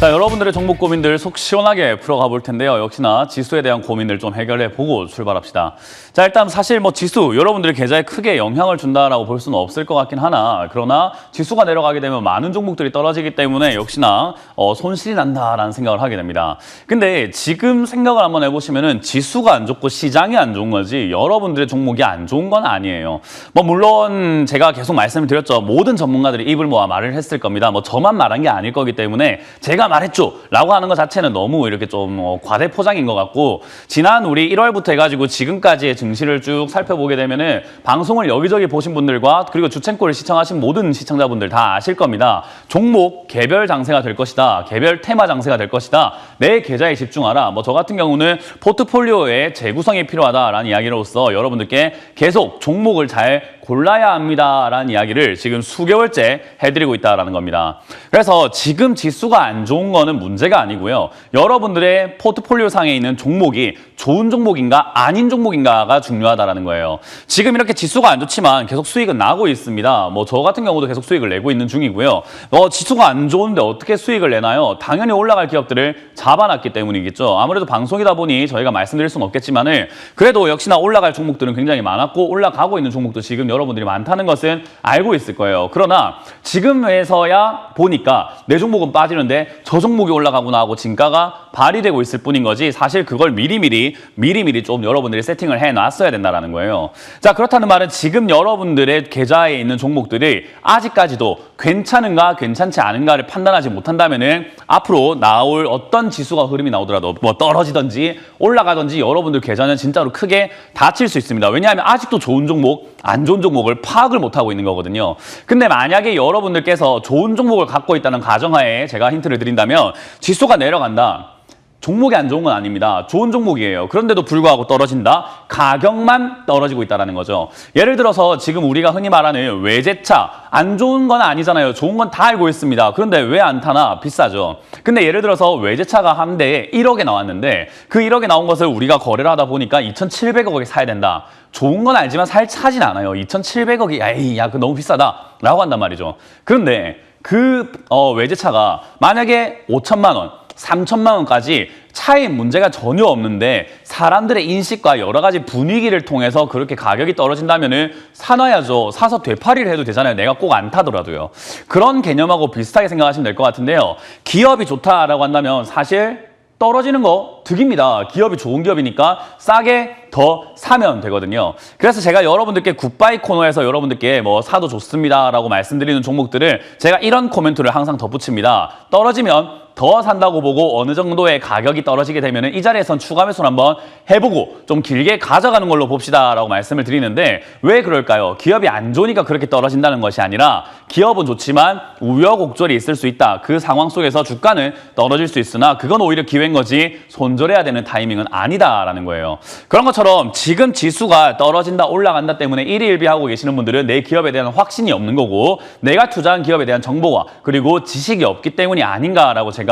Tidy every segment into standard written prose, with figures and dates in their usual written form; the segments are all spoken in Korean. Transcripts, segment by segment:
자, 여러분들의 종목 고민들 속 시원하게 풀어가 볼 텐데요. 역시나 지수에 대한 고민들 좀 해결해 보고 출발합시다. 자, 일단 사실 뭐 지수, 여러분들의 계좌에 크게 영향을 준다라고 볼 수는 없을 것 같긴 하나, 그러나 지수가 내려가게 되면 많은 종목들이 떨어지기 때문에 역시나 손실이 난다라는 생각을 하게 됩니다. 근데 지금 생각을 한번 해보시면은 지수가 안 좋고 시장이 안 좋은 거지 여러분들의 종목이 안 좋은 건 아니에요. 뭐 물론 제가 계속 말씀을 드렸죠. 모든 전문가들이 입을 모아 말을 했을 겁니다. 뭐 저만 말한 게 아닐 거기 때문에 제가 말했죠 라고 하는 것 자체는 너무 이렇게 좀 과대 포장인 것 같고, 지난 우리 1월부터 해가지고 지금까지의 증시를 쭉 살펴보게 되면은 방송을 여기저기 보신 분들과 그리고 주챔코를 시청하신 모든 시청자분들 다 아실 겁니다. 종목 개별 장세가 될 것이다, 개별 테마 장세가 될 것이다, 내 계좌에 집중하라. 뭐 저 같은 경우는 포트폴리오에 재구성이 필요하다라는 이야기로서 여러분들께 계속 종목을 잘 골라야 합니다라는 이야기를 지금 수개월째 해드리고 있다라는 겁니다. 그래서 지금 지수가 안 좋은 거는 문제가 아니고요. 여러분들의 포트폴리오 상에 있는 종목이 좋은 종목인가 아닌 종목인가가 중요하다라는 거예요. 지금 이렇게 지수가 안 좋지만 계속 수익은 나고 있습니다. 뭐 저 같은 경우도 계속 수익을 내고 있는 중이고요. 지수가 안 좋은데 어떻게 수익을 내나요? 당연히 올라갈 기업들을 잡아놨기 때문이겠죠. 아무래도 방송이다 보니 저희가 말씀드릴 수는 없겠지만은 그래도 역시나 올라갈 종목들은 굉장히 많았고 올라가고 있는 종목도 지금 여러분들이 많다는 것은 알고 있을 거예요. 그러나 지금에서야 보니까 내 종목은 빠지는데 저 종목이 올라가구나 하고 진가가 발휘되고 있을 뿐인 거지, 사실 그걸 미리미리 좀 여러분들이 세팅을 해놨어야 된다는 거예요. 자, 그렇다는 말은 지금 여러분들의 계좌에 있는 종목들이 아직까지도 괜찮은가 괜찮지 않은가를 판단하지 못한다면은 앞으로 나올 어떤 지수가 흐름이 나오더라도 뭐 떨어지든지 올라가든지 여러분들 계좌는 진짜로 크게 다칠 수 있습니다. 왜냐하면 아직도 좋은 종목, 안 좋은 종목을 파악을 못하고 있는 거거든요. 근데 만약에 여러분들께서 좋은 종목을 갖고 있다는 가정하에 제가 힌트를 드린다면 지수가 내려간다. 종목이 안 좋은 건 아닙니다. 좋은 종목이에요. 그런데도 불구하고 떨어진다? 가격만 떨어지고 있다는 거죠. 예를 들어서 지금 우리가 흔히 말하는 외제차, 안 좋은 건 아니잖아요. 좋은 건 다 알고 있습니다. 그런데 왜 안 타나? 비싸죠. 근데 예를 들어서 외제차가 한 대에 1억에 나왔는데 그 1억에 나온 것을 우리가 거래를 하다 보니까 2,700억에 사야 된다. 좋은 건 알지만 살 차진 않아요. 2,700억이 에이, 야, 그거 너무 비싸다 라고 한단 말이죠. 그런데 그 외제차가 만약에 5천만 원, 3천만 원까지 차에 문제가 전혀 없는데 사람들의 인식과 여러 가지 분위기를 통해서 그렇게 가격이 떨어진다면은 사놔야죠. 사서 되팔이를 해도 되잖아요. 내가 꼭 안 타더라도요. 그런 개념하고 비슷하게 생각하시면 될 것 같은데요. 기업이 좋다라고 한다면 사실 떨어지는 거 득입니다. 기업이 좋은 기업이니까 싸게 더 사면 되거든요. 그래서 제가 여러분들께 굿바이 코너에서 여러분들께 뭐 사도 좋습니다라고 말씀드리는 종목들을 제가 이런 코멘트를 항상 덧붙입니다. 떨어지면 더 산다고 보고 어느 정도의 가격이 떨어지게 되면 이 자리에선 추가 매수를 한번 해보고 좀 길게 가져가는 걸로 봅시다라고 말씀을 드리는데, 왜 그럴까요? 기업이 안 좋으니까 그렇게 떨어진다는 것이 아니라 기업은 좋지만 우여곡절이 있을 수 있다. 그 상황 속에서 주가는 떨어질 수 있으나 그건 오히려 기회인 거지 손절해야 되는 타이밍은 아니다라는 거예요. 그런 것처럼 지금 지수가 떨어진다 올라간다 때문에 일희일비하고 계시는 분들은 내 기업에 대한 확신이 없는 거고 내가 투자한 기업에 대한 정보와 그리고 지식이 없기 때문이 아닌가라고 제가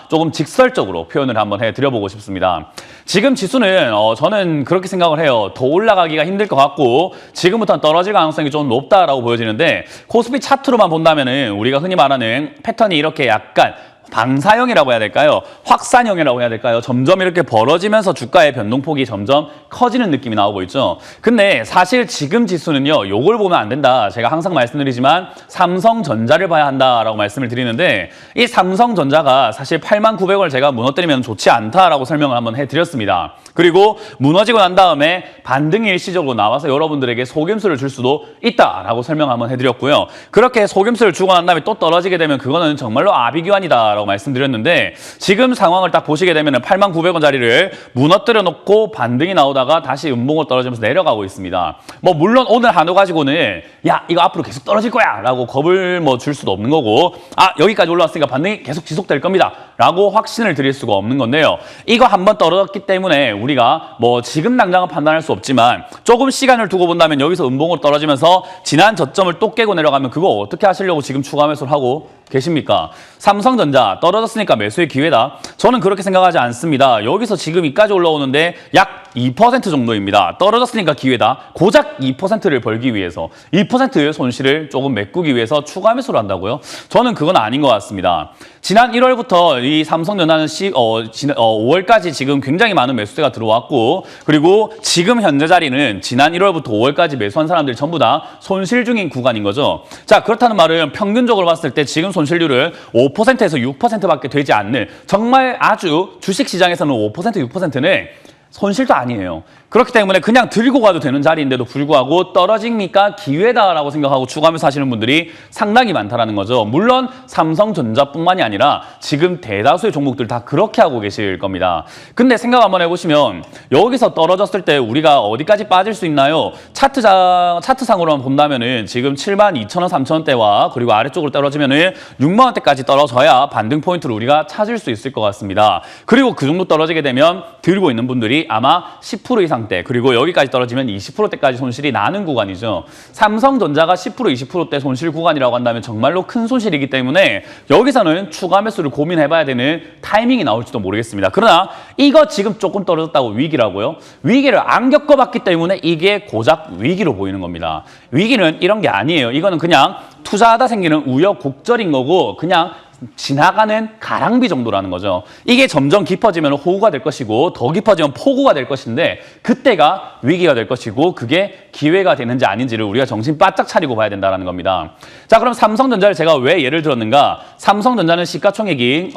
조금 직설적으로 표현을 한번 해드려보고 싶습니다. 지금 지수는 저는 그렇게 생각을 해요. 더 올라가기가 힘들 것 같고 지금부터는 떨어질 가능성이 좀 높다라고 보여지는데, 코스피 차트로만 본다면은 우리가 흔히 말하는 패턴이 이렇게 약간 방사형이라고 해야 될까요? 확산형이라고 해야 될까요? 점점 이렇게 벌어지면서 주가의 변동폭이 점점 커지는 느낌이 나오고 있죠. 근데 사실 지금 지수는요, 요걸 보면 안 된다. 제가 항상 말씀드리지만 삼성전자를 봐야 한다라고 말씀을 드리는데, 이 삼성전자가 사실 89,000원을 제가 무너뜨리면 좋지 않다라고 설명을 한번 해드렸습니다. 그리고 무너지고 난 다음에 반등이 일시적으로 나와서 여러분들에게 속임수를 줄 수도 있다라고 설명 한번 해드렸고요. 그렇게 속임수를 주고 난 다음에 또 떨어지게 되면 그거는 정말로 아비규환이다 라고 말씀드렸는데, 지금 상황을 딱 보시게 되면 89,000원짜리를 무너뜨려 놓고 반등이 나오다가 다시 음봉으로 떨어지면서 내려가고 있습니다. 뭐 물론 오늘 한우 가지고는 야, 이거 앞으로 계속 떨어질 거야 라고 겁을 뭐 줄 수도 없는 거고, 아, 여기까지 올라왔으니까 반등이 계속 지속될 겁니다 라고 확신을 드릴 수가 없는 건데요. 이거 한번 떨어졌기 때문에 우리가 뭐 지금 당장은 판단할 수 없지만 조금 시간을 두고 본다면 여기서 음봉으로 떨어지면서 지난 저점을 또 깨고 내려가면 그거 어떻게 하시려고 지금 추가 매수를 하고 계십니까? 삼성전자 떨어졌으니까 매수의 기회다. 저는 그렇게 생각하지 않습니다. 여기서 지금 이까지 올라오는데 약 2% 정도입니다. 떨어졌으니까 기회다. 고작 2%를 벌기 위해서 2%의 손실을 조금 메꾸기 위해서 추가 매수를 한다고요? 저는 그건 아닌 것 같습니다. 지난 1월부터 이 삼성전자는 5월까지 지금 굉장히 많은 매수세가 들어왔고 그리고 지금 현재 자리는 지난 1월부터 5월까지 매수한 사람들이 전부 다 손실 중인 구간인 거죠. 자, 그렇다는 말은 평균적으로 봤을 때 지금 손실률은 5%에서 6%밖에 되지 않는 정말 아주 주식시장에서는 5%, 6%는 손실도 아니에요. 그렇기 때문에 그냥 들고 가도 되는 자리인데도 불구하고 떨어지니까 기회다라고 생각하고 추가하면서 하시는 분들이 상당히 많다라는 거죠. 물론 삼성전자뿐만이 아니라 지금 대다수의 종목들 다 그렇게 하고 계실 겁니다. 근데 생각 한번 해보시면 여기서 떨어졌을 때 우리가 어디까지 빠질 수 있나요? 차트상으로만 본다면은 지금 72,000원, 3,000원대와 그리고 아래쪽으로 떨어지면은 6만 원대까지 떨어져야 반등 포인트를 우리가 찾을 수 있을 것 같습니다. 그리고 그 정도 떨어지게 되면 들고 있는 분들이 아마 10% 이상 대 그리고 여기까지 떨어지면 20%대까지 손실이 나는 구간이죠. 삼성전자가 10%, 20%대 손실 구간이라고 한다면 정말로 큰 손실이기 때문에 여기서는 추가 매수를 고민해봐야 되는 타이밍이 나올지도 모르겠습니다. 그러나 이거 지금 조금 떨어졌다고 위기라고요? 위기를 안 겪어봤기 때문에 이게 고작 위기로 보이는 겁니다. 위기는 이런 게 아니에요. 이거는 그냥 투자하다 생기는 우여곡절인 거고 그냥 지나가는 가랑비 정도라는 거죠. 이게 점점 깊어지면 호우가 될 것이고 더 깊어지면 폭우가 될 것인데 그때가 위기가 될 것이고 그게 기회가 되는지 아닌지를 우리가 정신 바짝 차리고 봐야 된다는 겁니다. 자, 그럼 삼성전자를 제가 왜 예를 들었는가? 삼성전자는 시가총액이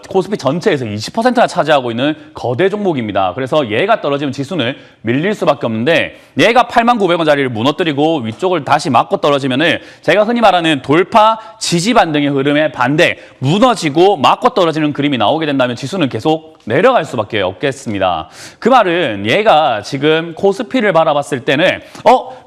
코스피 전체에서 20%나 차지하고 있는 거대 종목입니다. 그래서 얘가 떨어지면 지수는 밀릴 수밖에 없는데 얘가 89,000원짜리를 무너뜨리고 위쪽을 다시 맞고 떨어지면은 제가 흔히 말하는 돌파 지지 반등의 흐름에 반대 무너지고 맞고 떨어지는 그림이 나오게 된다면 지수는 계속 내려갈 수밖에 없겠습니다. 그 말은 얘가 지금 코스피를 바라봤을 때는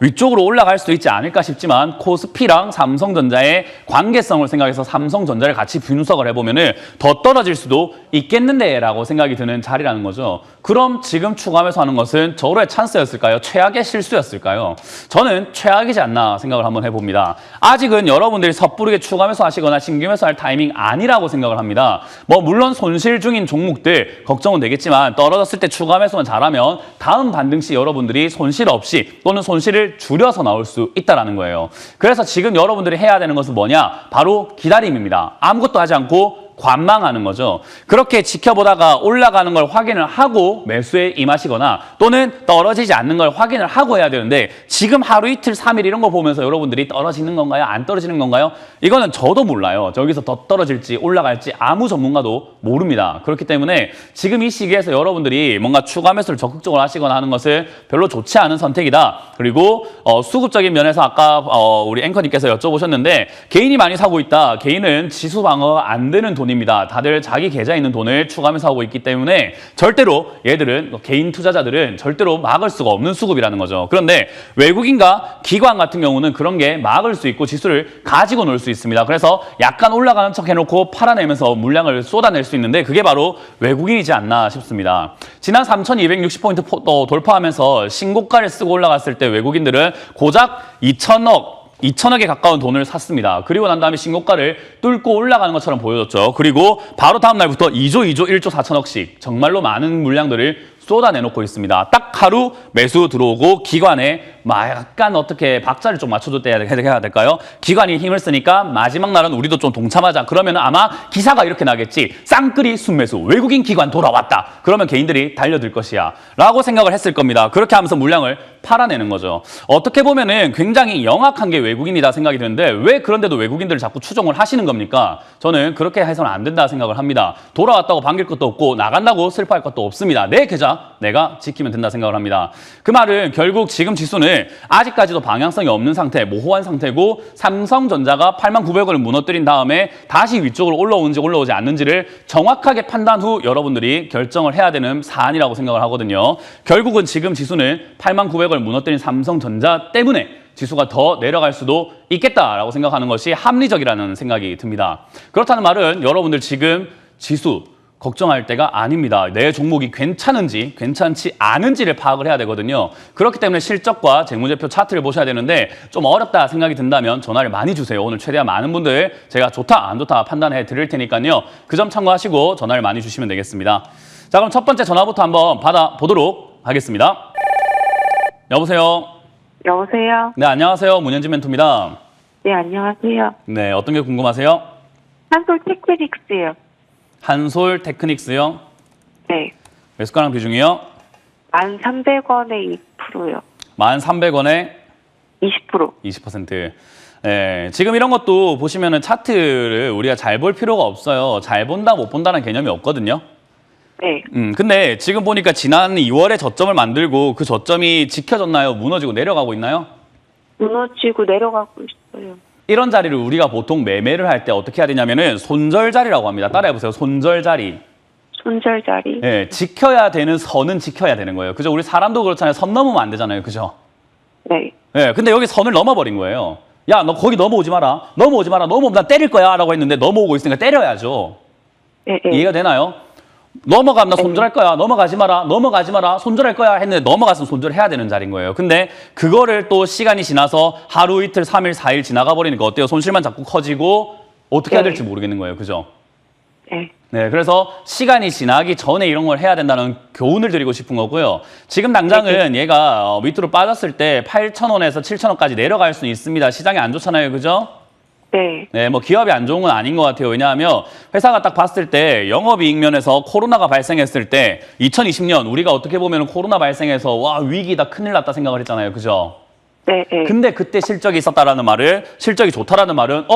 위쪽으로 올라갈 수도 있지 않을까 싶지만 코스피랑 삼성전자의 관계성을 생각해서 삼성전자를 같이 분석을 해보면은 더 떨어질 수도 있겠는데 라고 생각이 드는 자리라는 거죠. 그럼 지금 추가하면서 하는 것은 저로의 찬스였을까요? 최악의 실수였을까요? 저는 최악이지 않나 생각을 한번 해봅니다. 아직은 여러분들이 섣부르게 추가하면서 하시거나 신규 매수할 타이밍 아니라고 생각을 합니다. 물론 손실 중인 종목들 걱정은 되겠지만 떨어졌을 때 추가 매수만 잘하면 다음 반등 시 여러분들이 손실 없이 또는 손실을 줄여서 나올 수 있다는 거예요. 그래서 지금 여러분들이 해야 되는 것은 뭐냐? 바로 기다림입니다. 아무것도 하지 않고 관망하는 거죠. 그렇게 지켜보다가 올라가는 걸 확인을 하고 매수에 임하시거나 또는 떨어지지 않는 걸 확인을 하고 해야 되는데 지금 하루 이틀 3일 이런 거 보면서 여러분들이 떨어지는 건가요? 안 떨어지는 건가요? 이거는 저도 몰라요. 저기서 더 떨어질지 올라갈지 아무 전문가도 모릅니다. 그렇기 때문에 지금 이 시기에서 여러분들이 뭔가 추가 매수를 적극적으로 하시거나 하는 것은 별로 좋지 않은 선택이다. 그리고 수급적인 면에서 아까 우리 앵커님께서 여쭤보셨는데 개인이 많이 사고 있다. 개인은 지수 방어 안 되는 돈입니다. 다들 자기 계좌에 있는 돈을 추가하면서 하고 있기 때문에 절대로 얘들은 개인 투자자들은 절대로 막을 수가 없는 수급이라는 거죠. 그런데 외국인과 기관 같은 경우는 그런 게 막을 수 있고 지수를 가지고 놀 수 있습니다. 그래서 약간 올라가는 척 해놓고 팔아내면서 물량을 쏟아낼 수 있는데 그게 바로 외국인이지 않나 싶습니다. 지난 3,260포인트 돌파하면서 신고가를 쓰고 올라갔을 때 외국인들은 고작 2천억에 가까운 돈을 샀습니다. 그리고 난 다음에 신고가를 뚫고 올라가는 것처럼 보여줬죠. 그리고 바로 다음 날부터 2조, 1조 4천억씩 정말로 많은 물량들을 쏟아내놓고 있습니다. 딱 하루 매수 들어오고 기관에 약간 어떻게 박자를 좀 맞춰줘야 해야 될까요? 기관이 힘을 쓰니까 마지막 날은 우리도 좀 동참하자. 그러면 아마 기사가 이렇게 나겠지. 쌍끌이 순매수, 외국인 기관 돌아왔다. 그러면 개인들이 달려들 것이야. 라고 생각을 했을 겁니다. 그렇게 하면서 물량을 팔아내는 거죠. 어떻게 보면은 굉장히 영악한 게 외국인이다 생각이 드는데 왜 그런데도 외국인들을 자꾸 추종을 하시는 겁니까? 저는 그렇게 해서는 안 된다 생각을 합니다. 돌아왔다고 반길 것도 없고 나간다고 슬퍼할 것도 없습니다. 내 계좌 내가 지키면 된다 생각을 합니다. 그 말은 결국 지금 지수는 아직까지도 방향성이 없는 상태, 모호한 상태고 삼성전자가 89,000원을 무너뜨린 다음에 다시 위쪽으로 올라오는지 올라오지 않는지를 정확하게 판단 후 여러분들이 결정을 해야 되는 사안이라고 생각을 하거든요. 결국은 지금 지수는 89,000원을 무너뜨린 삼성전자 때문에 지수가 더 내려갈 수도 있겠다라고 생각하는 것이 합리적이라는 생각이 듭니다. 그렇다는 말은 여러분들 지금 지수 걱정할 때가 아닙니다. 내 종목이 괜찮은지 괜찮지 않은지를 파악을 해야 되거든요. 그렇기 때문에 실적과 재무제표 차트를 보셔야 되는데 좀 어렵다 생각이 든다면 전화를 많이 주세요. 오늘 최대한 많은 분들 제가 좋다 안 좋다 판단해 드릴 테니까요. 그 점 참고하시고 전화를 많이 주시면 되겠습니다. 자, 그럼 첫 번째 전화부터 한번 받아보도록 하겠습니다. 여보세요. 여보세요? 네, 안녕하세요. 문현진 멘토입니다. 네, 안녕하세요. 네, 어떤 게 궁금하세요? 한솔 테크닉스요. 한솔 테크닉스요. 네. 매수가랑 비중이요? 1,300원에 2%요. 1,300원에 20%. 20%. 네, 지금 이런 것도 보시면은 차트를 우리가 잘 볼 필요가 없어요. 잘 본다, 못 본다는 개념이 없거든요. 네. 근데 지금 보니까 지난 2월에 저점을 만들고 그 저점이 지켜졌나요? 무너지고 내려가고 있나요? 무너지고 내려가고 있어요. 이런 자리를 우리가 보통 매매를 할 때 어떻게 해야 되냐면은 손절자리라고 합니다. 따라해보세요. 손절자리. 손절자리. 네, 지켜야 되는 선은 지켜야 되는 거예요. 그죠? 우리 사람도 그렇잖아요. 선 넘으면 안 되잖아요. 그죠? 네. 네, 근데 여기 선을 넘어버린 거예요. 야, 너 거기 넘어오지 마라. 넘어오지 마라. 넘어오면 난 때릴 거야. 라고 했는데 넘어오고 있으니까 때려야죠. 네, 네. 이해가 되나요? 넘어가면 나 손절할 거야. 넘어가지 마라. 넘어가지 마라. 손절할 거야. 했는데 넘어갔으면 손절해야 되는 자리인 거예요. 근데 그거를 또 시간이 지나서 하루 이틀, 3일, 4일 지나가 버리니까 어때요? 손실만 자꾸 커지고 어떻게 해야 될지 모르겠는 거예요. 그죠? 네. 네, 그래서 시간이 지나기 전에 이런 걸 해야 된다는 교훈을 드리고 싶은 거고요. 지금 당장은 얘가 밑으로 빠졌을 때 8,000원에서 7,000원까지 내려갈 수 있습니다. 시장이 안 좋잖아요. 그죠? 네. 네, 뭐 기업이 안 좋은 건 아닌 것 같아요. 왜냐하면 회사가 딱 봤을 때 영업이익 면에서 코로나가 발생했을 때 2020년 우리가 어떻게 보면 코로나 발생해서 와, 위기다, 큰일 났다 생각을 했잖아요. 그죠? 네. 네. 근데 그때 실적이 있었다라는 말을, 실적이 좋다라는 말은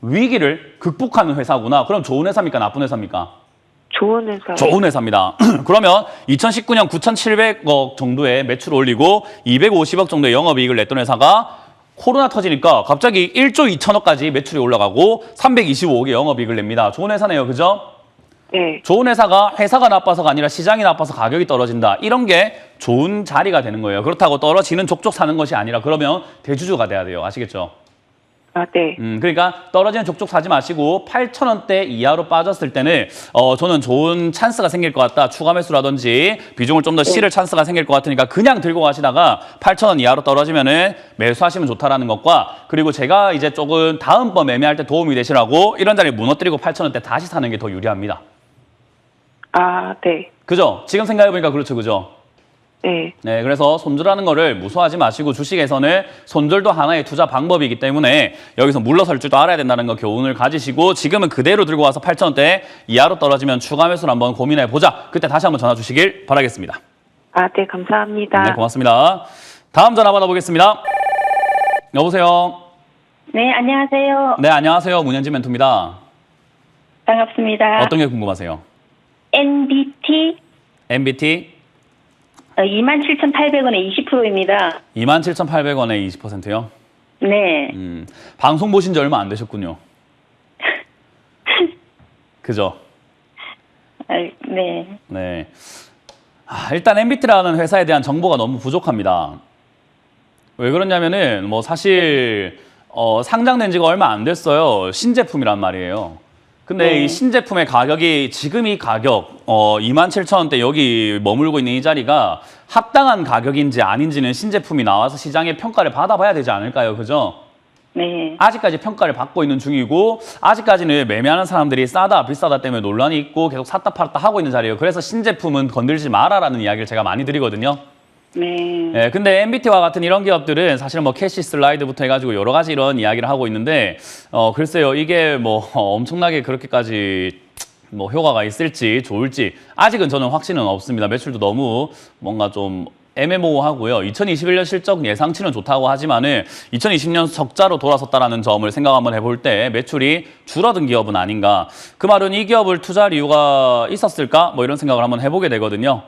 위기를 극복하는 회사구나. 그럼 좋은 회사입니까? 나쁜 회사입니까? 좋은 회사. 좋은 회사입니다. 그러면 2019년 9,700억 정도의 매출 올리고 250억 정도의 영업이익을 냈던 회사가 코로나 터지니까 갑자기 1조 2천억까지 매출이 올라가고 325억의 영업이익을 냅니다. 좋은 회사네요. 그죠? 네. 좋은 회사가 나빠서가 아니라 시장이 나빠서 가격이 떨어진다. 이런 게 좋은 자리가 되는 거예요. 그렇다고 떨어지는 족족 사는 것이 아니라 그러면 대주주가 돼야 돼요. 아시겠죠? 아, 네. 그러니까 떨어지는 족족 사지 마시고 8,000원대 이하로 빠졌을 때는 저는 좋은 찬스가 생길 것 같다. 추가 매수라든지 비중을 좀 더 실을 찬스가 생길 것 같으니까 그냥 들고 가시다가 8,000원 이하로 떨어지면은 매수하시면 좋다라는 것과 그리고 제가 이제 조금 다음번 매매할 때 도움이 되시라고 이런 자리 무너뜨리고 8,000원대 다시 사는 게 더 유리합니다. 아, 네. 그죠? 지금 생각해보니까 그렇죠. 그죠? 네. 네, 그래서 손절하는 거를 무서워하지 마시고 주식에서는 손절도 하나의 투자 방법이기 때문에 여기서 물러설 줄도 알아야 된다는 거 교훈을 가지시고 지금은 그대로 들고 와서 8,000원대 이하로 떨어지면 추가 매수를 한번 고민해 보자. 그때 다시 한번 전화 주시길 바라겠습니다. 아, 네. 감사합니다. 네, 고맙습니다. 다음 전화 받아보겠습니다. 여보세요. 네, 안녕하세요. 네, 안녕하세요. 문현진 멘토입니다. 반갑습니다. 어떤 게 궁금하세요? NBT MBT 27,800원에 20%입니다. 27,800원에 20%요? 네. 방송 보신 지 얼마 안 되셨군요. 그죠? 네. 네. 일단 MBT라는 회사에 대한 정보가 너무 부족합니다. 왜 그러냐면은 뭐 사실 상장된 지가 얼마 안 됐어요. 신제품이란 말이에요. 근데 이 신제품의 가격이 지금 이 가격 27,000원대 여기 머물고 있는 이 자리가 합당한 가격인지 아닌지는 신제품이 나와서 시장의 평가를 받아봐야 되지 않을까요? 그죠? 네. 아직까지 평가를 받고 있는 중이고 아직까지는 매매하는 사람들이 싸다 비싸다 때문에 논란이 있고 계속 샀다 팔았다 하고 있는 자리예요. 그래서 신제품은 건들지 마라라는 이야기를 제가 많이 드리거든요. 네. 네, 근데 MBT와 같은 이런 기업들은 사실 뭐 캐시 슬라이드부터 해가지고 여러 가지 이런 이야기를 하고 있는데 글쎄요 이게 뭐 엄청나게 그렇게까지 뭐 효과가 있을지 좋을지 아직은 저는 확신은 없습니다. 매출도 너무 뭔가 좀 애매모호하고요. 2021년 실적 예상치는 좋다고 하지만은 2020년 적자로 돌아섰다라는 점을 생각 한번 해볼 때 매출이 줄어든 기업은 아닌가. 그 말은 이 기업을 투자할 이유가 있었을까? 뭐 이런 생각을 한번 해보게 되거든요.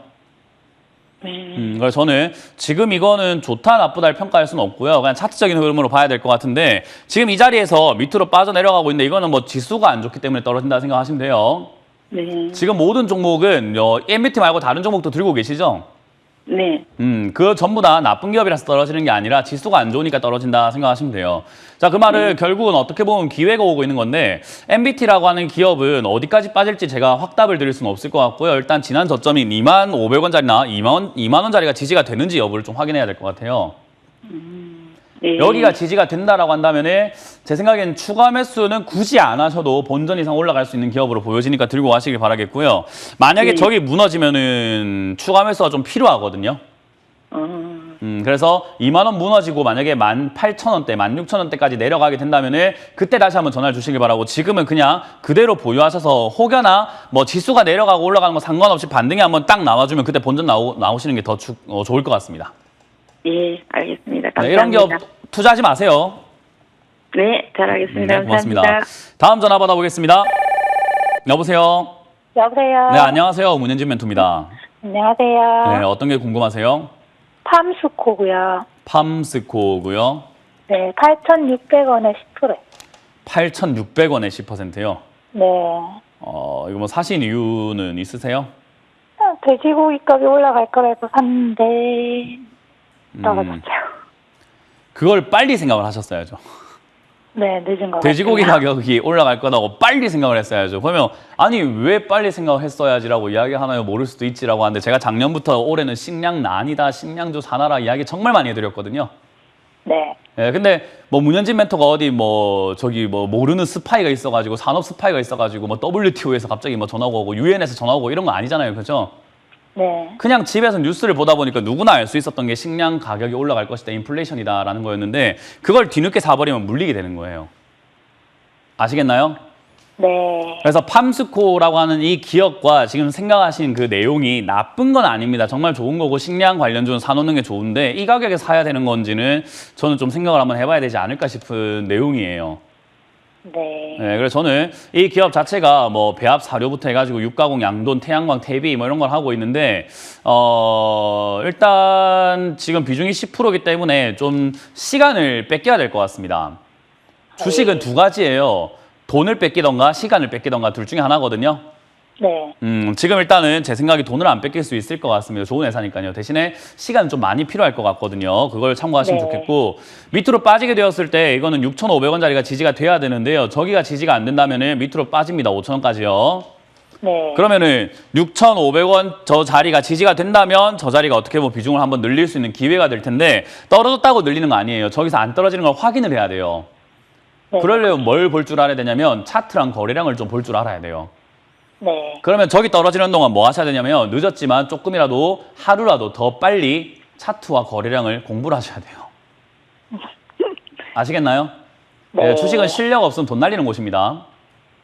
그래서 저는 지금 이거는 좋다 나쁘다 할 평가할 수는 없고요. 그냥 차트적인 흐름으로 봐야 될 것 같은데 지금 이 자리에서 밑으로 빠져내려가고 있는데 이거는 뭐 지수가 안 좋기 때문에 떨어진다 생각하시면 돼요. 네. 지금 모든 종목은 MBT 말고 다른 종목도 들고 계시죠? 네. 그 전부 다 나쁜 기업이라서 떨어지는 게 아니라 지수가 안 좋으니까 떨어진다 생각하시면 돼요. 자, 그 말은 결국은 어떻게 보면 기회가 오고 있는 건데 MBT라고 하는 기업은 어디까지 빠질지 제가 확답을 드릴 수는 없을 것 같고요. 일단 지난 저점인 25,500원짜리나 2만 원짜리가 지지가 되는지 여부를 좀 확인해야 될 것 같아요. 예. 여기가 지지가 된다라고 한다면은 제 생각에는 추가 매수는 굳이 안 하셔도 본전 이상 올라갈 수 있는 기업으로 보여지니까 들고 가시길 바라겠고요. 만약에 네. 저기 무너지면은 추가 매수가 좀 필요하거든요. 그래서 2만 원 무너지고 만약에 18,000원대, 16,000원대까지 내려가게 된다면은 그때 다시 한번 전화를 주시길 바라고, 지금은 그냥 그대로 보유하셔서 혹여나 뭐 지수가 내려가고 올라가는 거 상관없이 반등이 한번 딱 나와주면 그때 본전 나오시는 게 더 좋을 것 같습니다. 예, 알겠습니다. 감사합니다. 네, 이런 기업 투자하지 마세요. 네, 잘하겠습니다. 네, 고맙습니다. 감사합니다. 다음 전화 받아보겠습니다. 여보세요. 여보세요. 네, 안녕하세요. 문현진 멘토입니다. 안녕하세요. 네, 어떤 게 궁금하세요? 팜스코고요. 팜스코고요. 네, 8,600원에 10%. 8,600원에 10%요. 네. 이거 뭐 사신 이유는 있으세요? 돼지고기 값이 올라갈 거라서 샀는데 떨어졌죠. 그걸 빨리 생각을 하셨어야죠. 네, 늦은 거 돼지고기 같아요. 가격이 올라갈 거라고 빨리 생각을 했어야죠. 그러면 아니 왜 빨리 생각을 했어야지라고 이야기하나요? 모를 수도 있지라고 하는데, 제가 작년부터 올해는 식량 난이다, 식량주 사놔라 이야기 정말 많이 해드렸거든요. 네. 예, 근데 뭐 문현진 멘토가 어디 뭐 저기 뭐 모르는 스파이가 있어가지고, 산업 스파이가 있어가지고 뭐 WTO에서 갑자기 뭐 전화가 오고 유엔에서 전화 오고 이런 거 아니잖아요, 그렇죠? 네. 그냥 집에서 뉴스를 보다 보니까 누구나 알 수 있었던 게 식량 가격이 올라갈 것이다, 인플레이션이다라는 거였는데, 그걸 뒤늦게 사버리면 물리게 되는 거예요. 아시겠나요? 네. 그래서 팜스코라고 하는 이 기업과 지금 생각하신 그 내용이 나쁜 건 아닙니다. 정말 좋은 거고 식량 관련주는 사놓는 게 좋은데, 이 가격에 사야 되는 건지는 저는 좀 생각을 한번 해봐야 되지 않을까 싶은 내용이에요. 네. 네, 그래서 저는 이 기업 자체가 뭐 배합 사료부터 해가지고 육가공, 양돈, 태양광, 태비 뭐 이런 걸 하고 있는데, 일단 지금 비중이 10%이기 때문에 좀 시간을 뺏겨야 될 것 같습니다. 주식은 두 가지예요. 돈을 뺏기던가 시간을 뺏기던가 둘 중에 하나거든요. 네. 지금 일단은 제 생각에 돈을 안 뺏길 수 있을 것 같습니다. 좋은 회사니까요. 대신에 시간은 좀 많이 필요할 것 같거든요. 그걸 참고하시면 네. 좋겠고, 밑으로 빠지게 되었을 때 이거는 6,500원짜리가 지지가 돼야 되는데요. 저기가 지지가 안 된다면은 밑으로 빠집니다. 5,000원까지요. 네. 그러면은 6,500원 저 자리가 지지가 된다면 저 자리가 어떻게 보면 비중을 한번 늘릴 수 있는 기회가 될 텐데, 떨어졌다고 늘리는 거 아니에요. 저기서 안 떨어지는 걸 확인을 해야 돼요. 네. 그러려면 뭘 볼 줄 알아야 되냐면 차트랑 거래량을 좀 볼 줄 알아야 돼요. 네. 그러면 저기 떨어지는 동안 뭐 하셔야 되냐면, 늦었지만 조금이라도 하루라도 더 빨리 차트와 거래량을 공부를 하셔야 돼요. 아시겠나요? 네. 네, 주식은 실력 없으면 돈 날리는 곳입니다.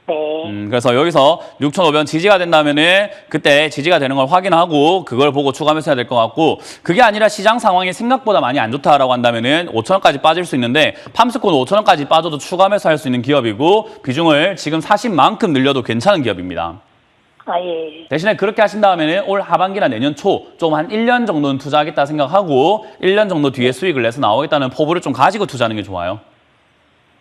네. 그래서 여기서 6,500원 지지가 된다면은 그때 지지가 되는 걸 확인하고 그걸 보고 추가 매수해야 될 것 같고, 그게 아니라 시장 상황이 생각보다 많이 안 좋다라고 한다면은 5,000원까지 빠질 수 있는데, 팜스코는 5,000원까지 빠져도 추가 매수할 수 있는 기업이고 비중을 지금 사신 만큼 늘려도 괜찮은 기업입니다. 아, 예. 대신에 그렇게 하신 다음에는 올 하반기나 내년 초 좀 한 1년 정도는 투자하겠다 생각하고 1년 정도 뒤에 수익을 내서 나오겠다는 포부를 좀 가지고 투자하는 게 좋아요.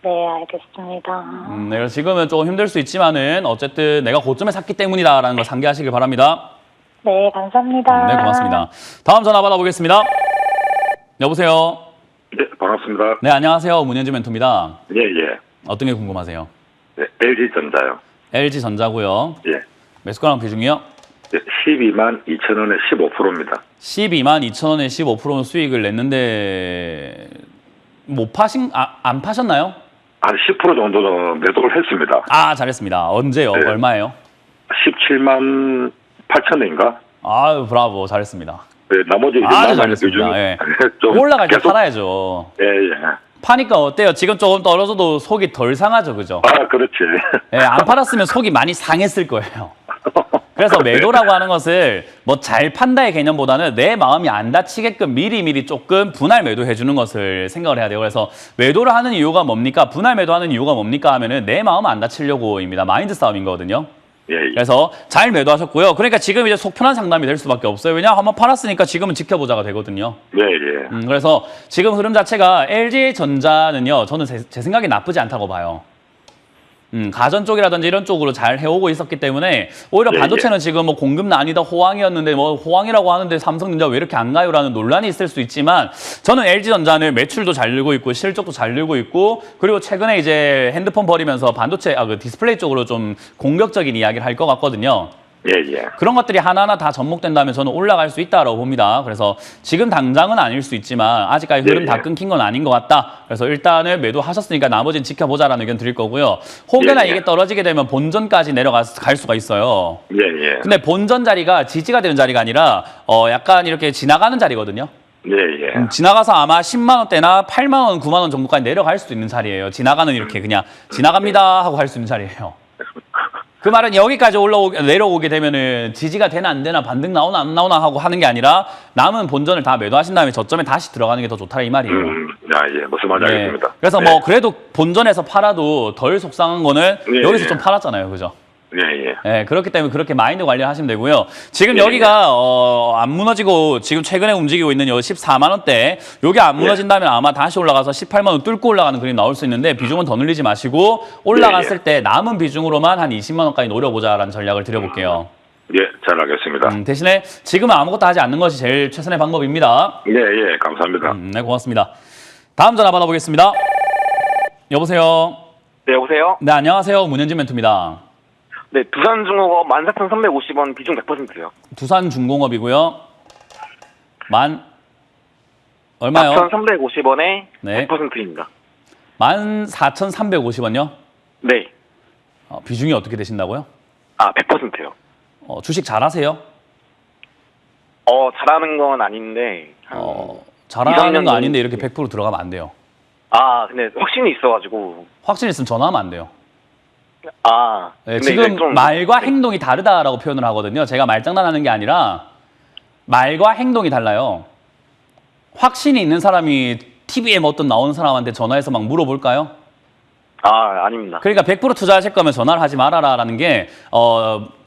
네, 알겠습니다. 네, 그래서 지금은 조금 힘들 수 있지만은 어쨌든 내가 고점에 샀기 때문이다라는 걸 상기하시길 바랍니다. 네, 감사합니다. 네, 고맙습니다. 다음 전화 받아보겠습니다. 여보세요. 네, 반갑습니다. 네, 안녕하세요. 문현진 멘토입니다. 예, 예. 어떤 게 궁금하세요? 네, LG전자요. LG전자고요. 예. 매수가랑 비중이요? 네, 12만 2천 원에 15%입니다. 12만 2천 원에 15%는 수익을 냈는데 못 파신, 안 파셨나요? 한 10% 정도는 매도를 했습니다. 아, 잘했습니다. 언제요? 네. 얼마예요? 17만 8천 원인가? 아유, 브라보. 잘했습니다. 네, 나머지 이제 아주 나가는 잘했습니다. 비중이 예. 좀 올라갈 때 계속- 팔아야죠. 예, 예. 파니까 어때요? 지금 조금 떨어져도 속이 덜 상하죠, 그죠? 아, 그렇지. 예, 안 팔았으면 속이 많이 상했을 거예요. 그래서 매도라고 하는 것을 뭐 잘 판다의 개념보다는 내 마음이 안 다치게끔 미리미리 조금 분할 매도해 주는 것을 생각을 해야 돼요. 그래서 매도를 하는 이유가 뭡니까? 분할 매도하는 이유가 뭡니까? 하면은 내 마음 안 다치려고입니다. 마인드 싸움인 거거든요. 예, 예. 그래서 잘 매도하셨고요. 그러니까 지금 이제 속 편한 상담이 될 수밖에 없어요. 왜냐? 한번 팔았으니까 지금은 지켜보자가 되거든요. 예, 예. 그래서 지금 흐름 자체가 LG전자는요, 저는 제 생각에 나쁘지 않다고 봐요. 가전 쪽이라든지 이런 쪽으로 잘 해오고 있었기 때문에 오히려 예, 반도체는 지금 뭐 공급 난이다 호황이었는데 뭐 호황이라고 하는데 삼성전자 왜 이렇게 안 가요라는 논란이 있을 수 있지만, 저는 LG전자는 매출도 잘 늘고 있고 실적도 잘 늘고 있고, 그리고 최근에 이제 핸드폰 버리면서 반도체 그 디스플레이 쪽으로 좀 공격적인 이야기를 할 것 같거든요. 예, 예. 그런 것들이 하나하나 다 접목된다면 저는 올라갈 수 있다고 봅니다. 그래서 지금 당장은 아닐 수 있지만 아직까지 흐름 예, 다 예. 끊긴 건 아닌 것 같다. 그래서 일단은 매도하셨으니까 나머지는 지켜보자라는 의견 드릴 거고요. 혹여나 예, 예. 이게 떨어지게 되면 본전까지 갈 수가 있어요. 예, 예. 근데 본전 자리가 지지가 되는 자리가 아니라 약간 이렇게 지나가는 자리거든요. 예, 예. 지나가서 아마 10만 원대나 8만 원, 9만 원 정도까지 내려갈 수도 있는 자리예요. 지나가는 이렇게 그냥 지나갑니다 하고 갈 수 있는 자리예요. 그 말은 여기까지 내려오게 되면은 지지가 되나 안 되나 반등 나오나 안 나오나 하고 하는 게 아니라 남은 본전을 다 매도하신 다음에 저점에 다시 들어가는 게 더 좋다 이 말이에요. 예. 무슨 말인지 네. 알겠습니다. 그래서 네. 뭐 그래도 본전에서 팔아도 덜 속상한 거는 예, 여기서 예. 좀 팔았잖아요. 그죠? 예, 예. 네, 그렇기 때문에 그렇게 마인드 관리하시면 되고요. 지금 예, 여기가 안 무너지고 지금 최근에 움직이고 있는 요 14만 원대 여기 안 무너진다면 아마 다시 올라가서 18만 원 뚫고 올라가는 그림 나올 수 있는데 비중은 더 늘리지 마시고 올라갔을 때 남은 비중으로만 한 20만 원까지 노려보자라는 전략을 드려볼게요. 예, 잘 알겠습니다. 대신에 지금은 아무것도 하지 않는 것이 제일 최선의 방법입니다. 예, 예. 감사합니다. 네, 고맙습니다. 다음 전화 받아보겠습니다. 여보세요. 네, 여보세요? 네, 안녕하세요. 문현진 멘토입니다. 네, 두산중공업 14,350원 비중 100%요. 두산중공업이고요. 얼마요? 4,350원에 네. 100%입니다. 14,350원요? 네. 비중이 어떻게 되신다고요? 100%요. 주식 잘하세요? 잘하는 건 아닌데. 잘하는 거 2-3년 아닌데 이렇게 100% 들어가면 안 돼요. 근데 확신이 있어가지고. 확신 있으면 전화하면 안 돼요. 네, 근데 지금 이제 좀- 말과 행동이 다르다라고 표현을 하거든요. 제가 말장난하는 게 아니라 말과 행동이 달라요. 확신이 있는 사람이 TV에 뭐 어떤 나오는 사람한테 전화해서 막 물어볼까요? 아닙니다. 그러니까 100% 투자하실 거면 전화를 하지 말아라라는 게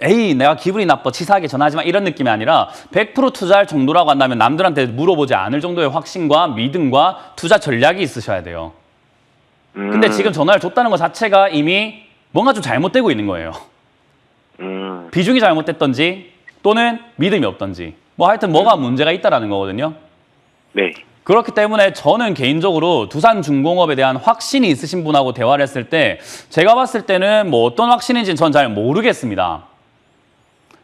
에이 내가 기분이 나빠 치사하게 전화하지 마 이런 느낌이 아니라 100% 투자할 정도라고 한다면 남들한테 물어보지 않을 정도의 확신과 믿음과 투자 전략이 있으셔야 돼요. 근데 지금 전화를 줬다는 것 자체가 이미 뭔가 좀 잘못되고 있는 거예요. 비중이 잘못됐던지 또는 믿음이 없던지 뭐 하여튼 뭐가 문제가 있다라는 거거든요. 네. 그렇기 때문에 저는 개인적으로 두산중공업에 대한 확신이 있으신 분하고 대화를 했을 때 제가 봤을 때는 뭐 어떤 확신인지는 전 잘 모르겠습니다.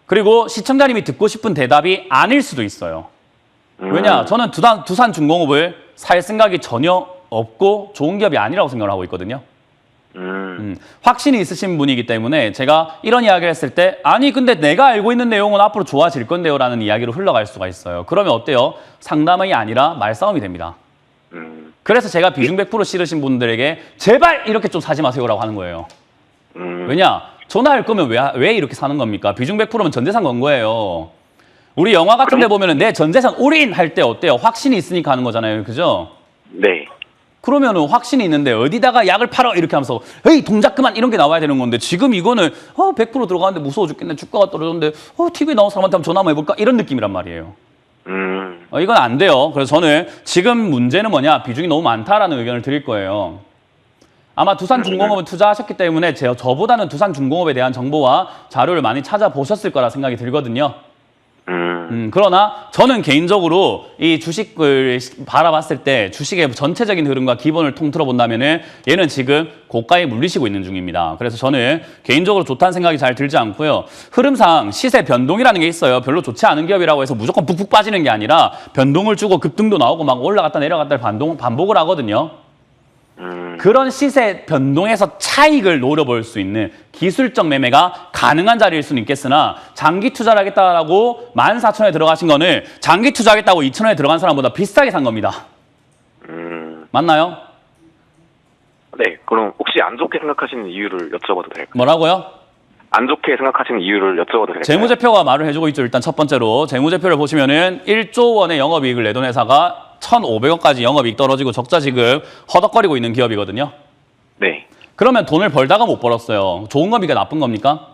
그리고 시청자님이 듣고 싶은 대답이 아닐 수도 있어요. 왜냐? 저는 두산중공업을 살 생각이 전혀 없고 좋은 기업이 아니라고 생각을 하고 있거든요. 확신이 있으신 분이기 때문에 제가 이런 이야기를 했을 때 아니 근데 내가 알고 있는 내용은 앞으로 좋아질 건데요 라는 이야기로 흘러갈 수가 있어요. 그러면 어때요? 상담이 아니라 말싸움이 됩니다. 그래서 제가 비중 100% 실으신 분들에게 제발 이렇게 좀 사지 마세요라고 하는 거예요. 왜냐? 전화할 거면 왜 이렇게 사는 겁니까? 비중 100%면 전재산 건 거예요. 우리 영화 같은 데 보면은 내 전재산 올인 할 때 어때요? 확신이 있으니까 하는 거잖아요. 그죠? 네. 그러면은 확신이 있는데 어디다가 약을 팔아 이렇게 하면서 에이 동작 그만 이런 게 나와야 되는 건데 지금 이거는 100% 들어가는데 무서워 죽겠네 주가가 떨어졌는데 TV에 나온 사람한테 한번 전화 한번 해볼까 이런 느낌이란 말이에요. 이건 안 돼요. 그래서 저는 지금 문제는 뭐냐 비중이 너무 많다라는 의견을 드릴 거예요. 아마 두산중공업을 투자하셨기 때문에 저보다는 두산중공업에 대한 정보와 자료를 많이 찾아보셨을 거라 생각이 들거든요. 그러나 저는 개인적으로 이 주식을 바라봤을 때 주식의 전체적인 흐름과 기본을 통틀어 본다면은 얘는 지금 고가에 물리시고 있는 중입니다. 그래서 저는 개인적으로 좋다는 생각이 잘 들지 않고요. 흐름상 시세 변동이라는 게 있어요. 별로 좋지 않은 기업이라고 해서 무조건 푹푹 빠지는 게 아니라 변동을 주고 급등도 나오고 막 올라갔다 내려갔다 반복을 하거든요. 그런 시세 변동에서 차익을 노려볼 수 있는 기술적 매매가 가능한 자리일 수는 있겠으나 장기 투자를 하겠다라고 14,000원에 들어가신 거는 장기 투자하겠다고 2,000원에 들어간 사람보다 비싸게 산 겁니다. 맞나요? 네. 그럼 혹시 안 좋게 생각하시는 이유를 여쭤봐도 될까요? 뭐라고요? 안 좋게 생각하시는 이유를 여쭤봐도 될까요? 재무제표가 말을 해주고 있죠. 일단 첫 번째로 재무제표를 보시면은 1조 원의 영업이익을 내던 회사가 1,500억까지 영업이익 떨어지고 적자 지금 허덕거리고 있는 기업이거든요. 네. 그러면 돈을 벌다가 못 벌었어요. 좋은 겁니까? 나쁜 겁니까?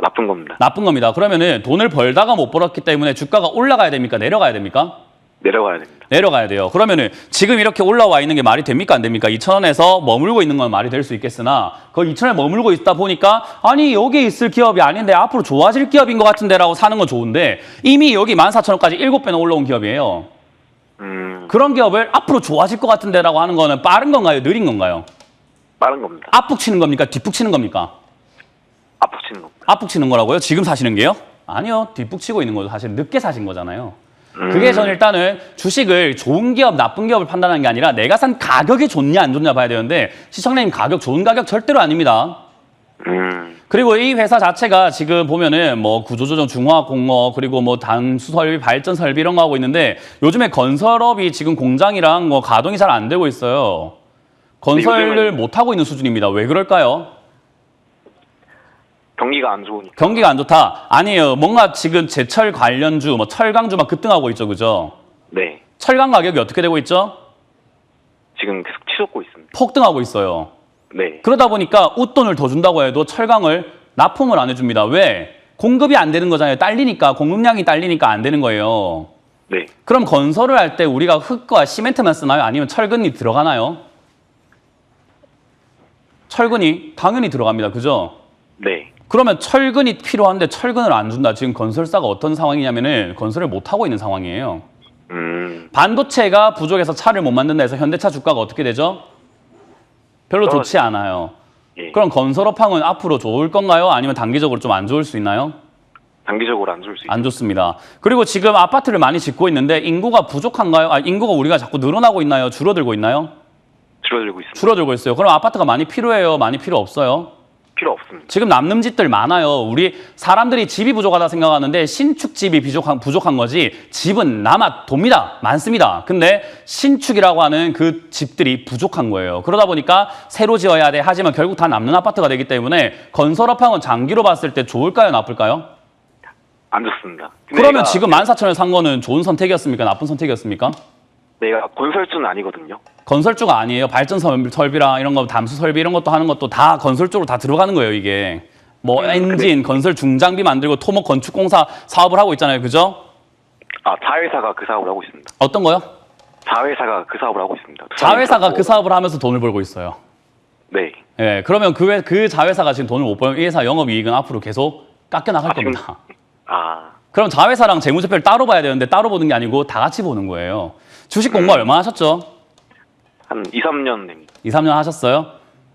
나쁜 겁니다. 나쁜 겁니다. 그러면은 돈을 벌다가 못 벌었기 때문에 주가가 올라가야 됩니까? 내려가야 됩니까? 내려가야 됩니다. 내려가야 돼요. 그러면은 지금 이렇게 올라와 있는 게 말이 됩니까? 안 됩니까? 2,000원에서 머물고 있는 건 말이 될 수 있겠으나 그 2,000원에 머물고 있다 보니까 아니 여기 있을 기업이 아닌데 앞으로 좋아질 기업인 것 같은데 라고 사는 건 좋은데 이미 여기 14,000원까지 7배나 올라온 기업이에요. 그런 기업을 앞으로 좋아질 것 같은데 라고 하는 거는 빠른 건가요? 느린 건가요? 빠른 겁니다. 앞북 치는 겁니까? 뒷북 치는 겁니까? 앞북 치는 겁니다. 앞북 치는 거라고요? 지금 사시는 게요? 아니요. 뒷북 치고 있는 거죠. 사실 늦게 사신 거잖아요. 그게 전 일단은 주식을 좋은 기업, 나쁜 기업을 판단하는 게 아니라 내가 산 가격이 좋냐 안 좋냐 봐야 되는데 시청자님 가격 좋은 가격 절대로 아닙니다. 그리고 이 회사 자체가 지금 보면은 뭐 구조조정, 중화공업, 그리고 뭐 단수 설비, 발전 설비 이런 거 하고 있는데 요즘에 건설업이 지금 공장이랑 뭐 가동이 잘 안 되고 있어요. 건설을 못 하고 있는 수준입니다. 왜 그럴까요? 경기가 안 좋으니까. 경기가 안 좋다. 아니에요. 뭔가 지금 제철 관련주, 뭐 철강주 막 급등하고 있죠, 그죠? 네. 철강 가격이 어떻게 되고 있죠? 지금 계속 치솟고 있습니다. 폭등하고 있어요. 네. 그러다 보니까 웃돈을 더 준다고 해도 철강을 납품을 안 해줍니다. 왜? 공급이 안 되는 거잖아요. 딸리니까, 공급량이 딸리니까 안 되는 거예요. 네. 그럼 건설을 할 때 우리가 흙과 시멘트만 쓰나요? 아니면 철근이 들어가나요? 철근이 당연히 들어갑니다. 그죠? 네. 그러면 철근이 필요한데 철근을 안 준다. 지금 건설사가 어떤 상황이냐면은 건설을 못 하고 있는 상황이에요. 반도체가 부족해서 차를 못 만든다 해서 현대차 주가가 어떻게 되죠? 별로 좋지 않아요. 예. 그럼 건설업황은 앞으로 좋을 건가요? 아니면 단기적으로 좀 안 좋을 수 있나요? 단기적으로 안 좋을 수 있어요. 안 좋습니다. 그리고 지금 아파트를 많이 짓고 있는데 인구가 부족한가요? 인구가 우리가 자꾸 늘어나고 있나요? 줄어들고 있나요? 줄어들고 있습니다. 줄어들고 있어요. 그럼 아파트가 많이 필요해요? 많이 필요 없어요? 필요 없습니다. 지금 남는 집들 많아요. 우리 사람들이 집이 부족하다 생각하는데 신축집이 부족한 거지 집은 돕니다. 많습니다. 근데 신축이라고 하는 그 집들이 부족한 거예요. 그러다 보니까 새로 지어야 돼. 하지만 결국 다 남는 아파트가 되기 때문에 건설업황은 장기로 봤을 때 좋을까요? 나쁠까요? 안 좋습니다. 그러면 지금 14,000원에 산 거는 좋은 선택이었습니까? 나쁜 선택이었습니까? 내가 건설주는 아니거든요. 건설주가 아니에요. 발전 설비랑 이런 거, 담수 설비 이런 것도 하는 것도 다 건설 쪽으로 다 들어가는 거예요, 이게. 뭐 엔진, 건설 중장비 만들고 토목 건축공사 사업을 하고 있잖아요. 그죠? 아, 자회사가 그 사업을 하고 있습니다. 어떤 거요? 자회사가 그 사업을 하고 있습니다. 자회사가 그 사업을 하면서 돈을 벌고 있어요. 네. 예, 그러면 그 자회사가 지금 돈을 못 벌면 이 회사 영업이익은 앞으로 계속 깎여 나갈 겁니다. 그럼 자회사랑 재무제표를 따로 봐야 되는데 따로 보는 게 아니고 다 같이 보는 거예요. 주식 공부 얼마 하셨죠? 한 2, 3년 됩니다. 2, 3년 하셨어요?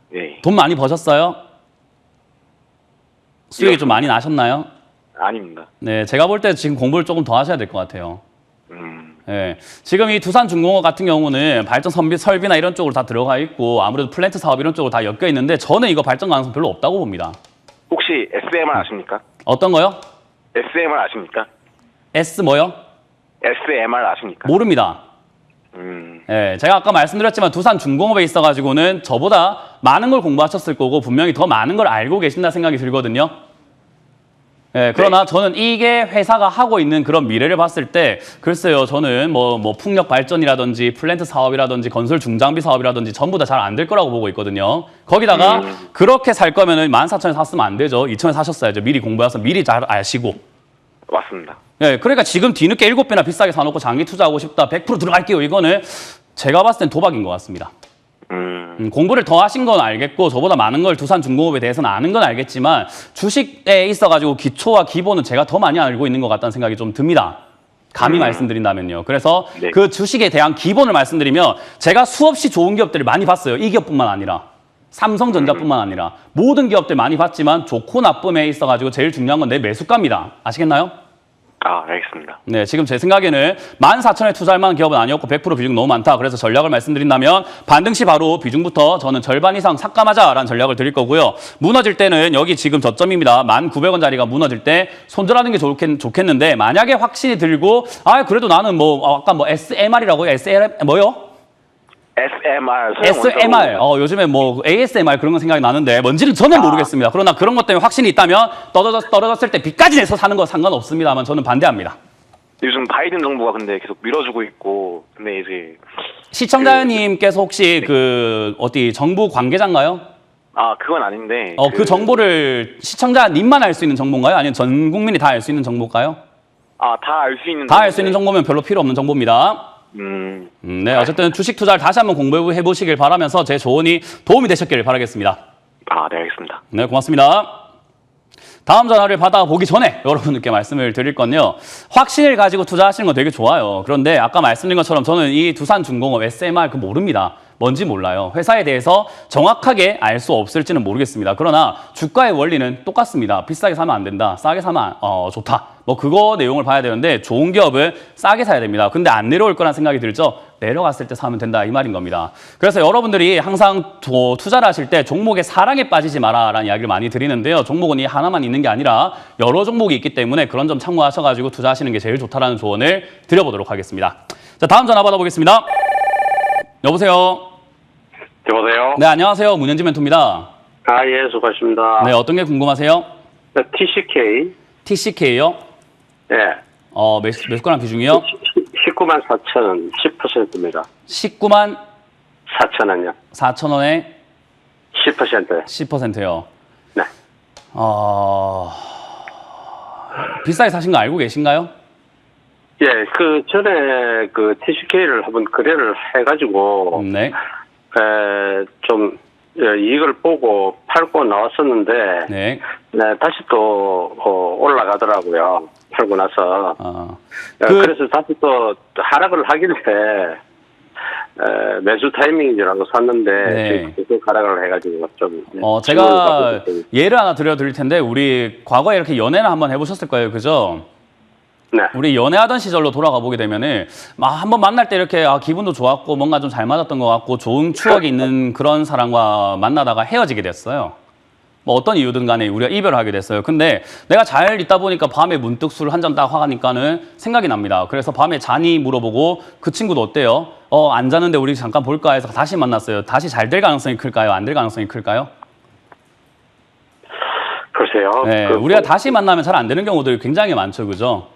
네. 돈 많이 버셨어요? 수익이 좀 많이 나셨나요? 아닙니다. 네, 제가 볼 때 지금 공부를 조금 더 하셔야 될 것 같아요. 네, 지금 이 두산중공업 같은 경우는 발전 설비나 이런 쪽으로 다 들어가 있고 아무래도 플랜트 사업 이런 쪽으로 다 엮여 있는데 저는 이거 발전 가능성 별로 없다고 봅니다. 혹시 SMR 아십니까? 어떤 거요? SMR 아십니까? S 뭐요? SMR 아십니까? 모릅니다. 네, 제가 아까 말씀드렸지만 두산중공업에 있어가지고는 저보다 많은 걸 공부하셨을 거고 분명히 더 많은 걸 알고 계신다 생각이 들거든요. 네, 그러나 저는 이게 회사가 하고 있는 그런 미래를 봤을 때 글쎄요, 저는 뭐 풍력 발전이라든지 플랜트 사업이라든지 건설 중장비 사업이라든지 전부 다 잘 안 될 거라고 보고 있거든요. 거기다가 그렇게 살 거면은 14,000에 샀으면 안 되죠. 2,000에 사셨어야죠. 미리 공부해서 미리 잘 아시고. 맞습니다. 네, 그러니까 지금 뒤늦게 7배나 비싸게 사놓고 장기 투자하고 싶다. 100% 들어갈게요. 이거는 제가 봤을 땐 도박인 것 같습니다. 공부를 더 하신 건 알겠고 저보다 많은 걸 두산중공업에 대해서는 아는 건 알겠지만 주식에 있어가지고 기초와 기본은 제가 더 많이 알고 있는 것 같다는 생각이 좀 듭니다. 감히 말씀드린다면요. 그래서 네. 그 주식에 대한 기본을 말씀드리면 제가 수없이 좋은 기업들을 많이 봤어요. 이 기업뿐만 아니라. 삼성전자뿐만 아니라 모든 기업들 많이 봤지만 좋고 나쁨에 있어가지고 제일 중요한 건 내 매수가입니다. 아시겠나요? 아, 알겠습니다. 네, 지금 제 생각에는 14,000에 투자할 만한 기업은 아니었고 100% 비중 너무 많다. 그래서 전략을 말씀드린다면 반등 시 바로 비중부터 저는 절반 이상 삭감하자라는 전략을 드릴 거고요. 무너질 때는 여기 지금 저점입니다. 1,900원짜리가 무너질 때 손절하는 게 좋겠는데 만약에 확신이 들고 그래도 나는 아까 SMR이라고요? 뭐요? SMR. 요즘에 ASMR 그런 거 생각이 나는데 뭔지는 저는 모르겠습니다. 그러나 그런 것 때문에 확신이 있다면 떨어졌을 때 빚까지 내서 사는 거 상관없습니다만 저는 반대합니다. 요즘 바이든 정부가 근데 계속 밀어주고 있고 근데 이제 시청자님께서 혹시 어디 정부 관계자인가요? 그건 아닌데 그 정보를 시청자님만 알 수 있는 정보인가요? 아니면 전 국민이 다 알 수 있는 정보일까요? 다 알 수 있는 다 알 수 있는 정보면 별로 필요 없는 정보입니다. 네, 어쨌든 주식 투자를 다시 한번 공부해 보시길 바라면서 제 조언이 도움이 되셨기를 바라겠습니다. 네, 알겠습니다. 네, 고맙습니다. 다음 전화를 받아보기 전에 여러분들께 말씀을 드릴 건요. 확신을 가지고 투자하시는 건 되게 좋아요. 그런데 아까 말씀드린 것처럼 저는 이 두산중공업 SMR 모릅니다. 뭔지 몰라요. 회사에 대해서 정확하게 알 수 없을지는 모르겠습니다. 그러나 주가의 원리는 똑같습니다. 비싸게 사면 안 된다. 싸게 사면 좋다. 뭐 그거 내용을 봐야 되는데 좋은 기업을 싸게 사야 됩니다. 근데 안 내려올 거란 생각이 들죠. 내려갔을 때 사면 된다 이 말인 겁니다. 그래서 여러분들이 항상 투자를 하실 때 종목의 사랑에 빠지지 마라라는 이야기를 많이 드리는데요. 종목은 이 하나만 있는 게 아니라 여러 종목이 있기 때문에 그런 점 참고하셔가지고 투자하시는 게 제일 좋다라는 조언을 드려보도록 하겠습니다. 자, 다음 전화 받아보겠습니다. 여보세요. 여보세요? 네, 안녕하세요. 문현지 멘토입니다. 아, 예, 수고하십니다. 네, 어떤 게 궁금하세요? TCK. TCK요? 예. 매수가랑 비중이요? 19만 4천 원, 10%입니다. 19만 4천 원요. 4천 원에 10%. 10%요. 네. 비싸게 사신 거 알고 계신가요? 예, 그 전에 그 TCK를 한번 거래를 해가지고, 네. 좀, 이익을 보고 팔고 나왔었는데, 네. 네, 다시 또, 올라가더라고요. 팔고 나서. 그래서 다시 또 하락을 하길래, 매수 타이밍이라고 샀는데, 네. 계속 하락을 해가지고 좀. 제가 예를 하나 드릴 텐데, 우리 과거에 이렇게 연애를 한번 해보셨을 거예요. 그죠? 네. 우리 연애하던 시절로 돌아가 보게 되면은 한번 만날 때 이렇게 기분도 좋았고 뭔가 좀 잘 맞았던 것 같고 좋은 추억이 있는 그런 사람과 만나다가 헤어지게 됐어요. 뭐 어떤 이유든 간에 우리가 이별을 하게 됐어요. 근데 내가 잘 있다 보니까 밤에 문득 술 한 잔 딱 하니까는 생각이 납니다. 그래서 밤에 자니 물어보고 그 친구도 어때요? 안 자는데 우리 잠깐 볼까 해서 다시 만났어요. 다시 잘 될 가능성이 클까요? 안 될 가능성이 클까요? 글쎄요. 네, 우리가 다시 만나면 잘 안 되는 경우들이 굉장히 많죠. 그죠?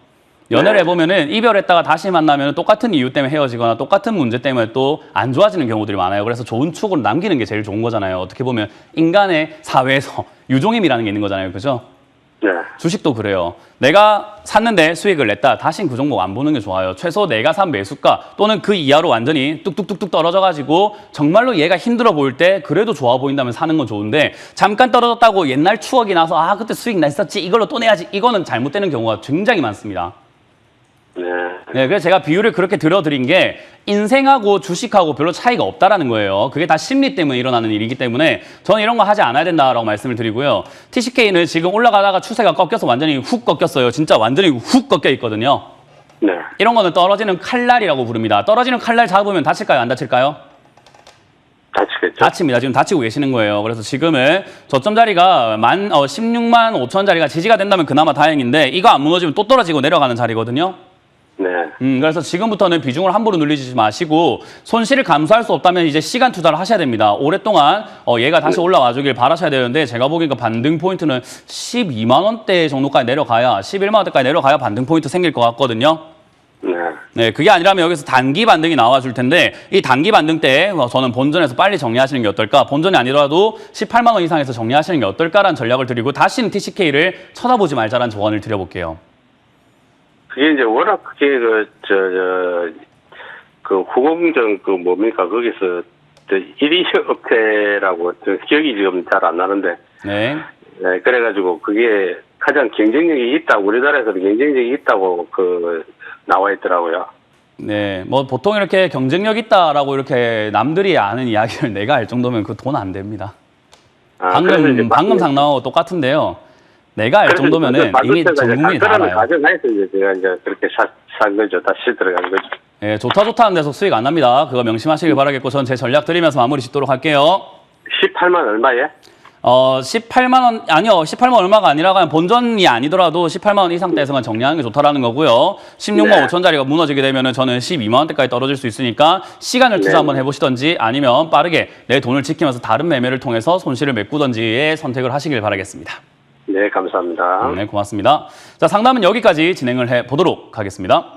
연애를 해보면은 이별했다가 다시 만나면 똑같은 이유 때문에 헤어지거나 똑같은 문제 때문에 또 안 좋아지는 경우들이 많아요. 그래서 좋은 추억으로 남기는 게 제일 좋은 거잖아요. 어떻게 보면 인간의 사회에서 유종임이라는 게 있는 거잖아요. 그죠? 네. 주식도 그래요. 내가 샀는데 수익을 냈다. 다신 그 종목 안 보는 게 좋아요. 최소 내가 산 매수가 또는 그 이하로 완전히 뚝뚝뚝뚝 떨어져가지고 정말로 얘가 힘들어 보일 때 그래도 좋아 보인다면 사는 건 좋은데 잠깐 떨어졌다고 옛날 추억이 나서 그때 수익 냈었지 이걸로 또 내야지 이거는 잘못되는 경우가 굉장히 많습니다. 네, 그래서 제가 비유를 그렇게 들어드린 게 인생하고 주식하고 별로 차이가 없다라는 거예요. 그게 다 심리 때문에 일어나는 일이기 때문에 저는 이런 거 하지 않아야 된다라고 말씀을 드리고요. TCK는 지금 올라가다가 추세가 꺾여서 완전히 훅 꺾였어요. 진짜 완전히 훅 꺾여 있거든요. 네. 이런 거는 떨어지는 칼날이라고 부릅니다. 떨어지는 칼날 잡으면 다칠까요? 안 다칠까요? 다치겠죠. 다칩니다. 지금 다치고 계시는 거예요. 그래서 지금은 저점 자리가 16만 5천 자리가 지지가 된다면 그나마 다행인데 이거 안 무너지면 또 떨어지고 내려가는 자리거든요. 네. 그래서 지금부터는 비중을 함부로 늘리지 마시고 손실을 감수할 수 없다면 이제 시간 투자를 하셔야 됩니다. 오랫동안 얘가 다시 올라와 주길 바라셔야 되는데 제가 보기에는 반등 포인트는 12만 원대 정도까지 내려가야 11만 원대까지 내려가야 반등 포인트 생길 것 같거든요. 네, 그게 아니라면 여기서 단기 반등이 나와 줄 텐데 이 단기 반등 때 저는 본전에서 빨리 정리하시는 게 어떨까? 본전이 아니더라도 18만 원 이상에서 정리하시는 게 어떨까라는 전략을 드리고 다시는 TCK를 쳐다보지 말자라는 조언을 드려볼게요. 그게 이제 워낙 그게 후공정 뭡니까? 거기서 1위 업체라고 기억이 지금 잘 안 나는데. 네. 네, 그래가지고 그게 가장 경쟁력이 있다. 우리나라에서도 경쟁력이 있다고 나와 있더라고요. 네, 뭐 보통 이렇게 경쟁력 있다라고 이렇게 남들이 아는 이야기를 내가 할 정도면 그 돈 안 됩니다. 방금 상황하고 똑같은데요. 내가 알 정도면은 이미 전 국민이 다 알아요. 가정하에서 제가 이제 그렇게 산 거죠. 다시 들어간 거죠. 네, 좋다 하는 데서 수익 안 납니다. 그거 명심하시길 바라겠고 전 제 전략 드리면서 마무리 짓도록 할게요. 18만 얼마에? 18만 원, 아니요. 18만 원 얼마가 아니라 그냥 본전이 아니더라도 18만 원 이상대에서만 정리하는 게 좋다라는 거고요. 16만 5천 자리가 무너지게 되면은 저는 12만 원대까지 떨어질 수 있으니까 시간을 투자 한번 해보시던지 아니면 빠르게 내 돈을 지키면서 다른 매매를 통해서 손실을 메꾸던지의 선택을 하시길 바라겠습니다. 네, 감사합니다. 네, 고맙습니다. 자, 상담은 여기까지 진행을 해 보도록 하겠습니다.